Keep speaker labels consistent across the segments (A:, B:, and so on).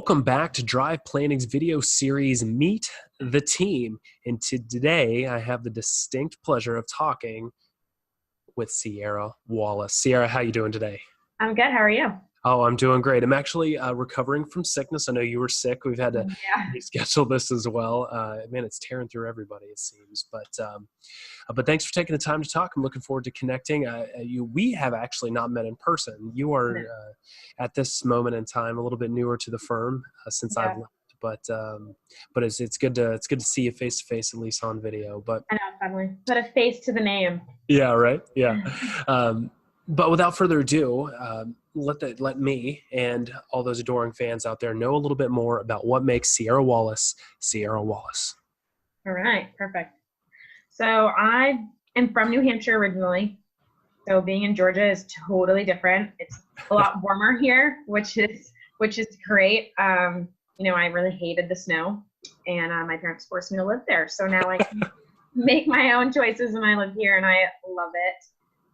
A: Welcome back to Drive Planning's video series, Meet the Team. And today I have the distinct pleasure of talking with Ciera Wallace. Ciera, how you doing today?
B: I'm good. How are you?
A: Oh, I'm doing great. I'm actually recovering from sickness. I know you were sick. We've had to reschedule this as well. Man, it's tearing through everybody, it seems. But thanks for taking the time to talk. I'm looking forward to connecting. We have actually not met in person. You are at this moment in time a little bit newer to the firm since I've left. But it's good to see you face to face, at least on video. But
B: I know, finally put a face to the name.
A: Yeah, right. Yeah. But without further ado, let me and all those adoring fans out there know a little bit more about what makes Ciera Wallace Ciera Wallace.
B: All right, perfect. So I am from New Hampshire originally. So being in Georgia is totally different. It's a lot warmer here, which is great. I really hated the snow, and my parents forced me to live there. So now I can make my own choices, and I live here, and I love it.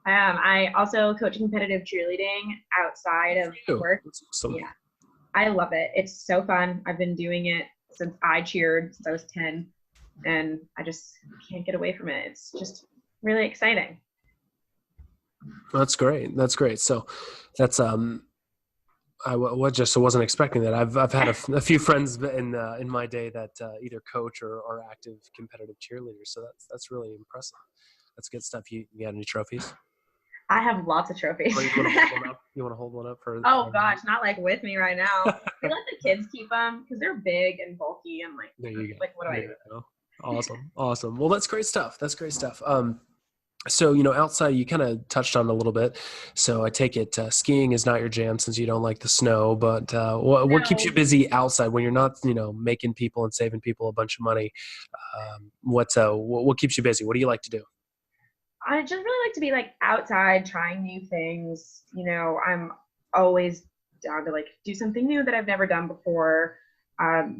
B: I also coach competitive cheerleading outside of work.
A: Awesome.
B: Yeah, I love it. It's so fun. I've been doing it since I cheered since I was 10, and I just can't get away from it. It's just really exciting.
A: That's great. That's great. So that's I wasn't expecting that. I've had a few friends in my day that either coach or are active competitive cheerleaders. So that's really impressive. That's good stuff. You got any trophies?
B: I have lots of trophies.
A: You want to hold one up? You want to hold one up for?
B: Oh gosh, not like with me right now. We let the kids keep them because they're big and bulky and like.
A: There you go.
B: Like what do I do?
A: Awesome. Well, that's great stuff. So, outside, you kind of touched on it a little bit. So I take it skiing is not your jam since you don't like the snow, but what keeps you busy outside when you're not, making people and saving people a bunch of money? What keeps you busy? What do you like to do?
B: I just really like to be like outside trying new things. I'm always down to like do something new that I've never done before.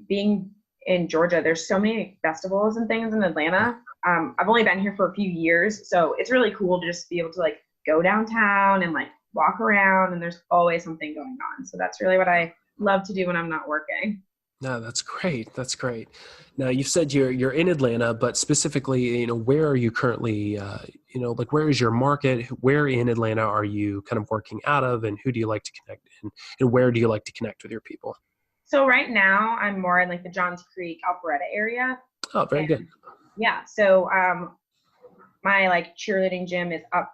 B: Being in Georgia, there's so many festivals and things in Atlanta. I've only been here for a few years, so it's really cool to just be able to like go downtown and like walk around, and there's always something going on. So that's really what I love to do when I'm not working.
A: No, that's great. That's great. Now you've said you're in Atlanta, but specifically, where are you currently, where is your market? Where in Atlanta are you kind of working out of, and who do you like to connect in, and where do you like to connect with your people?
B: So right now I'm more in like the Johns Creek, Alpharetta area.
A: Oh, very good.
B: Yeah. So my like cheerleading gym is up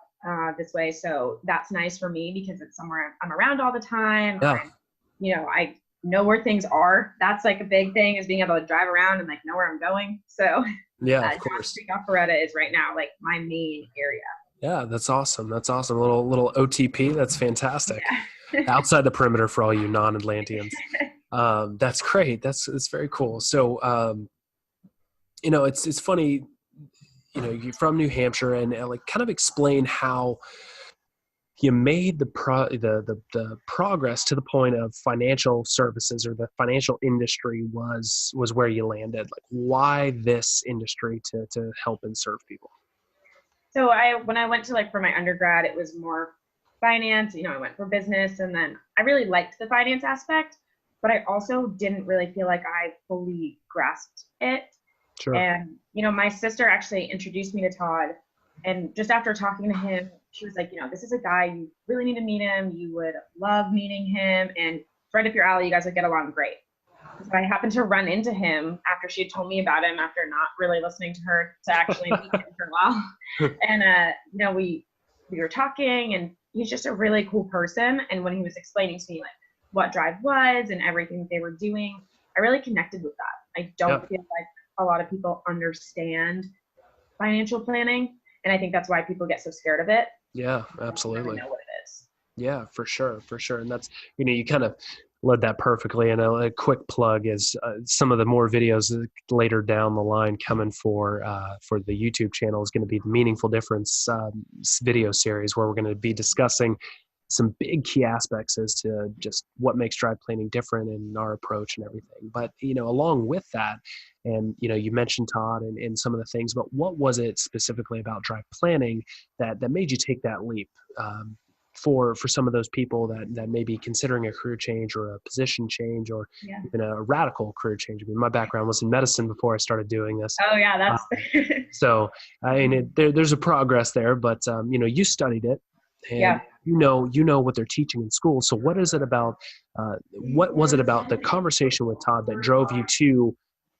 B: this way. So that's nice for me because it's somewhere I'm around all the time.
A: Yeah.
B: And, I know where things are. That's like a big thing, is being able to drive around and like know where I'm going. So
A: yeah, of course.
B: Johns Creek, Alpharetta is right now like my main area.
A: Yeah, that's awesome. That's awesome. A little OTP. That's fantastic.
B: Yeah.
A: Outside the perimeter for all you non-Atlanteans. That's great. It's very cool. So, it's funny, you're from New Hampshire, and like kind of explain how you made the progress to the point of financial services, or the financial industry was where you landed. Like, why this industry to help and serve people?
B: So when I went to like for my undergrad, it was more finance. I went for business, and then I really liked the finance aspect, but I also didn't really feel like I fully grasped it.
A: Sure.
B: And, my sister actually introduced me to Todd, and just after talking to him, she was like, this is a guy, you really need to meet him. You would love meeting him, and it's right up your alley. You guys would get along great. So I happened to run into him after she had told me about him, after not really listening to her to actually meet him for a while. And, we were talking, and he's just a really cool person. And when he was explaining to me like what Drive was and everything they were doing, I really connected with that. I don't feel like a lot of people understand financial planning, and I think that's why people get so scared of it.
A: Yeah, absolutely.
B: They don't really know what it is.
A: Yeah, for sure. And that's, you kind of led that perfectly. And a quick plug is some of the more videos later down the line coming for the YouTube channel is going to be the Meaningful Difference video series, where we're going to be discussing some big key aspects as to just what makes drive planning different in our approach and everything. But, along with that, and, you mentioned Todd and some of the things, but what was it specifically about drive planning that made you take that leap for some of those people that may be considering a career change or a position change or
B: Yeah.
A: even a radical career change? I mean, my background was in medicine before I started doing this.
B: Oh yeah,
A: Um,
B: that's
A: so, I mean, there's a progress there, but, you studied it and
B: yeah.
A: you know what they're teaching in school. So what is it about, what was it about the conversation with Todd that drove you to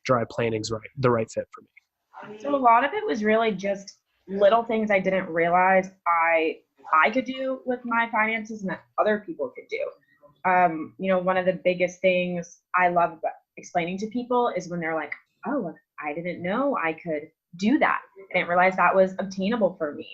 A: dry planning's the right fit for me?
B: So a lot of it was really just little things I didn't realize I could do with my finances and that other people could do. One of the biggest things I love about explaining to people is when they're like, "Oh, I didn't know I could do that. I didn't realize that was obtainable for me."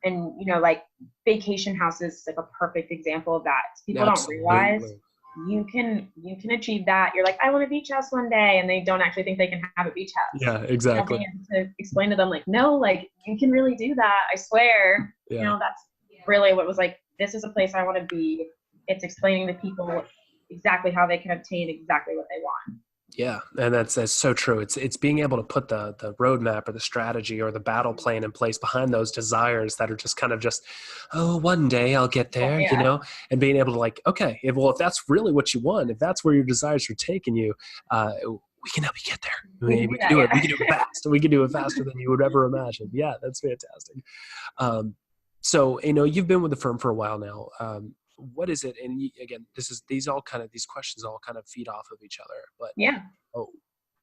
B: And like vacation houses is like a perfect example of that. People don't realize
A: Absolutely.
B: you can achieve that. You're like, I want a beach house one day, and they don't actually think they can have a beach house.
A: Yeah, exactly.
B: Being able to explain to them like, no, like you can really do that. I swear.
A: Yeah.
B: That's really what was like. This is a place I want to be. It's explaining to people exactly how they can obtain exactly what they want.
A: Yeah, and that's so true. It's being able to put the roadmap or the strategy or the battle plan in place behind those desires that are just kind of just, oh, one day I'll get
B: Oh,
A: there,
B: yeah.
A: and being able to like, okay, if that's really what you want, if that's where your desires are taking you, we can help you get there.
B: We can
A: We
B: do
A: can
B: that.
A: do it.
B: Yeah.
A: We can do it fast. We can do it faster than you would ever imagine. Yeah, that's fantastic. Um, so you've been with the firm for a while now. What is it? And again, these questions all kind of feed off of each other. But
B: Yeah.
A: oh,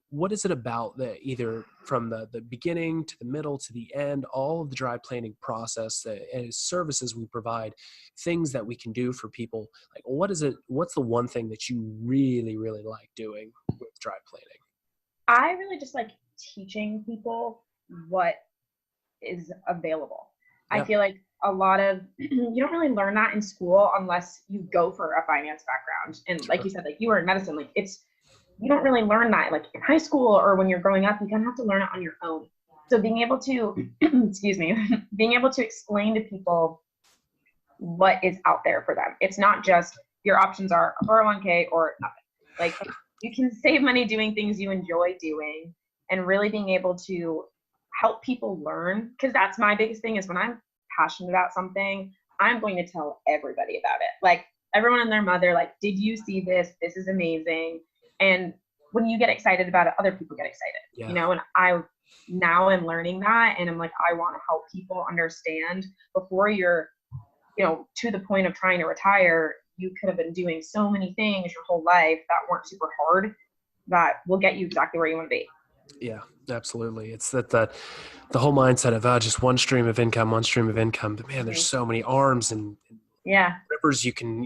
A: what is it about that either from the beginning to the middle to the end, all of the dry planning process and services we provide, things that we can do for people? Like, what is it? What's the one thing that you really, really like doing with dry planning?
B: I really just like teaching people what is available. I
A: Yeah.
B: feel like a lot of you don't really learn that in school unless you go for a finance background. And like
A: Sure.
B: you said, like you were in medicine, like you don't really learn that like in high school or when you're growing up. You kind of have to learn it on your own. So being able to excuse me, being able to explain to people what is out there for them. It's not just your options are a 401k or nothing. Like you can save money doing things you enjoy doing and really being able to help people learn, because that's my biggest thing is when I'm passionate about something, I'm going to tell everybody about it. Like everyone and their mother, like, did you see this? This is amazing. And when you get excited about it, other people get excited,
A: Yeah.
B: and I now am learning that. And I'm like, I want to help people understand before you're, to the point of trying to retire, you could have been doing so many things your whole life that weren't super hard that will get you exactly where you want to be.
A: Yeah, absolutely. It's the whole mindset of just one stream of income, one stream of income. But man, there's so many arms and
B: Yeah.
A: rivers you can,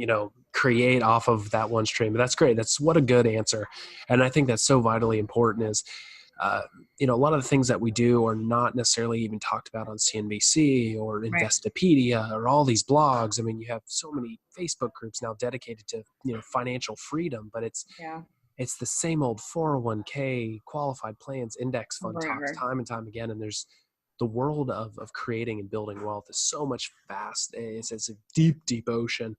A: create off of that one stream. But that's great. That's what a good answer. And I think that's so vitally important is, uh, a lot of the things that we do are not necessarily even talked about on CNBC or
B: Right.
A: Investopedia or all these blogs. I mean, you have so many Facebook groups now dedicated to, financial freedom, but
B: Yeah.
A: it's the same old 401k qualified plans index fund
B: Over and
A: talks
B: over.
A: time and time again. And there's the world of creating and building wealth is so much vast. It's a deep, deep ocean.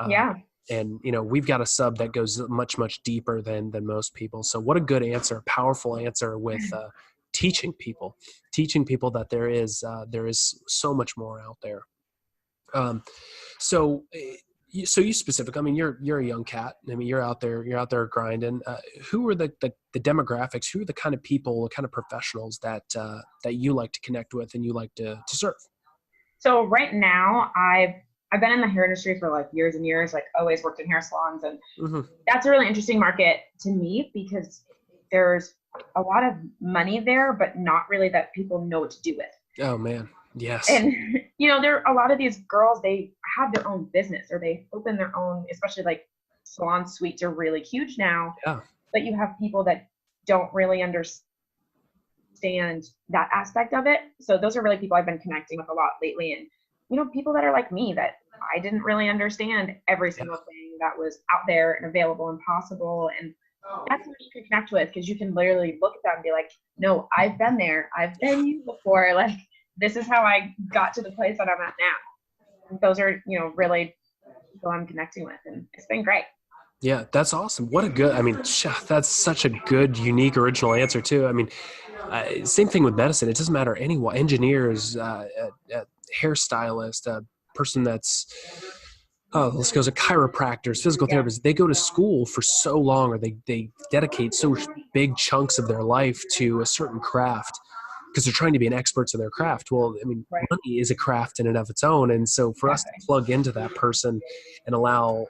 B: Yeah.
A: And we've got a sub that goes much, much deeper than most people. So what a good answer, powerful answer with teaching people that there is so much more out there. So you specific, I mean, you're a young cat. I mean, you're out there grinding. Who are the demographics? Who are the kind of people, the kind of professionals that you like to connect with and you like to serve?
B: So right now I've been in the hair industry for like years and years, like always worked in hair salons. And
A: Mm-hmm.
B: that's a really interesting market to me because there's a lot of money there, but not really that people know what to do with.
A: Oh man. Yes.
B: And there are a lot of these girls, they have their own business or they open their own, especially like salon suites are really huge now.
A: Yeah.
B: But you have people that don't really understand that aspect of it. So those are really people I've been connecting with a lot lately. And people that are like me, that I didn't really understand every single thing that was out there and available and possible. And that's what you can connect with, because you can literally look at that and be like, no, I've been there. I've been you before. Like, this is how I got to the place that I'm at now. And those are, really people I'm connecting with. And it's been great.
A: Yeah, that's awesome. What a good, I mean, that's such a good, unique, original answer too. I mean, same thing with medicine. It doesn't matter anyone, engineers, a hairstylist, a person that's Oh, let's go to chiropractors, physical
B: Yeah.
A: therapists. They go to school for so long, or they dedicate so big chunks of their life to a certain craft because they're trying to be an experts in their craft. Well, I mean,
B: Right.
A: money is a craft in and of its own. And so for us to
B: Exactly.
A: plug into that person and allow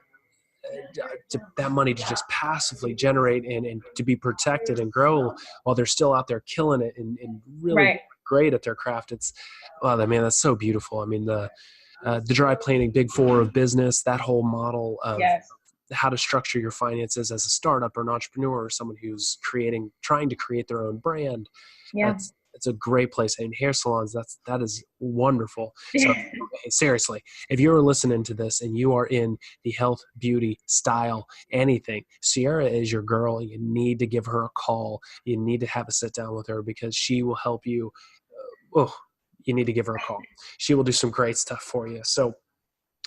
A: that money to just passively generate and to be protected and grow while they're still out there killing it and really
B: Right.
A: great at their craft. It's, oh man, that's so beautiful. I mean, the dry planning big four of business, that whole model of
B: Yes.
A: how to structure your finances as a startup or an entrepreneur or someone who's trying to create their own brand.
B: Yeah.
A: That's it's a great place. And hair salons, that is wonderful. So seriously, if you're listening to this and you are in the health, beauty, style, anything, Ciera is your girl. You need to give her a call. You need to have a sit down with her because she will help you. Oh, you need to give her a call. She will do some great stuff for you. So,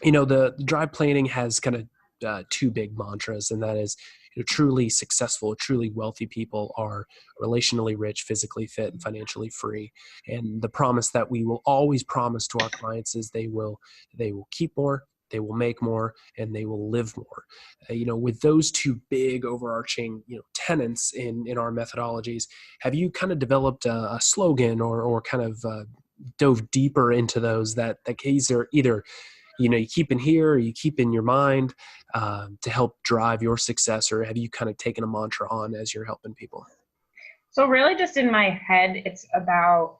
A: the dry planning has kind of two big mantras, and that is, truly successful, truly wealthy people are relationally rich, physically fit, and financially free. And the promise that we will always promise to our clients is they will keep more, they will make more, and they will live more. With those two big overarching tenets in our methodologies, have you kind of developed a slogan or kind of dove deeper into those that either you keep in here or you keep in your mind to help drive your success, or have you kind of taken a mantra on as you're helping people?
B: So really just in my head, it's about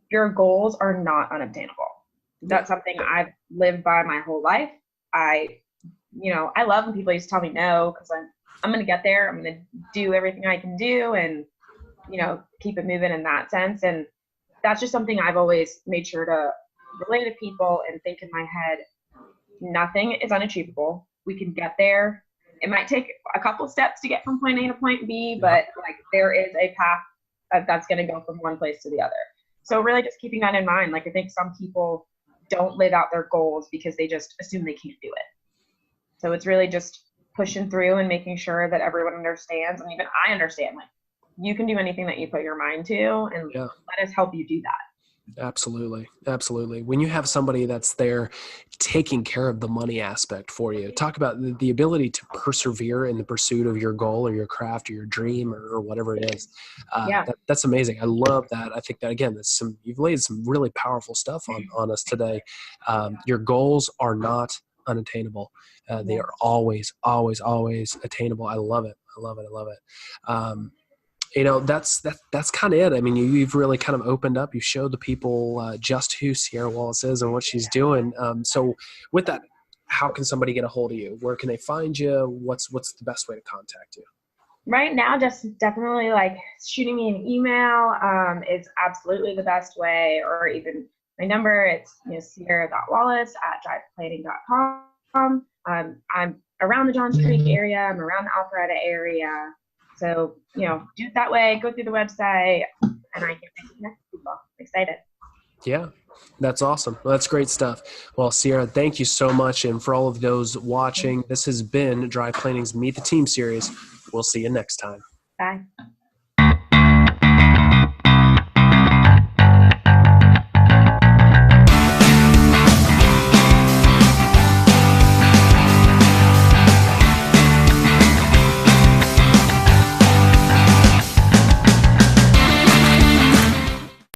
B: your goals are not unobtainable.
A: Yeah.
B: That's something I've lived by my whole life. I love when people used to tell me no, because I'm going to get there. I'm going to do everything I can do and, keep it moving in that sense. And that's just something I've always made sure to relay to people and think in my head, nothing is unachievable. We can get there. It might take a couple steps to get from point A to point B,
A: Yeah.
B: but like there is a path that's going to go from one place to the other. So really just keeping that in mind. Like I think some people don't live out their goals because they just assume they can't do it. So it's really just pushing through and making sure that everyone understands. And even I understand, like you can do anything that you put your mind to, and
A: Yeah.
B: let us help you do that.
A: Absolutely. Absolutely. When you have somebody that's there taking care of the money aspect for you, talk about the ability to persevere in the pursuit of your goal or your craft or your dream or whatever it is.
B: Yeah.
A: That's amazing. I love that. I think that, again, you've laid some really powerful stuff on us today. Your goals are not unattainable. They
B: Yeah.
A: are always, always, always attainable. I love it. I love it. I love it. That's kind of it. I mean, you've really kind of opened up. You showed the people just who Ciera Wallace is and what she's doing. So with that, how can somebody get a hold of you? Where can they find you? What's the best way to contact you?
B: Right now, just definitely like shooting me an email is absolutely the best way, or even my number. It's Ciera.Wallace@driveplaning.com. I'm around the Johns Creek area. I'm around the Alpharetta area. So, do it that way. Go through the website, and I can connect with people. I'm excited.
A: Yeah, that's awesome. Well, that's great stuff. Well, Ciera, thank you so much. And for all of those watching, this has been Dry Planing's Meet the Team series. We'll see you next time.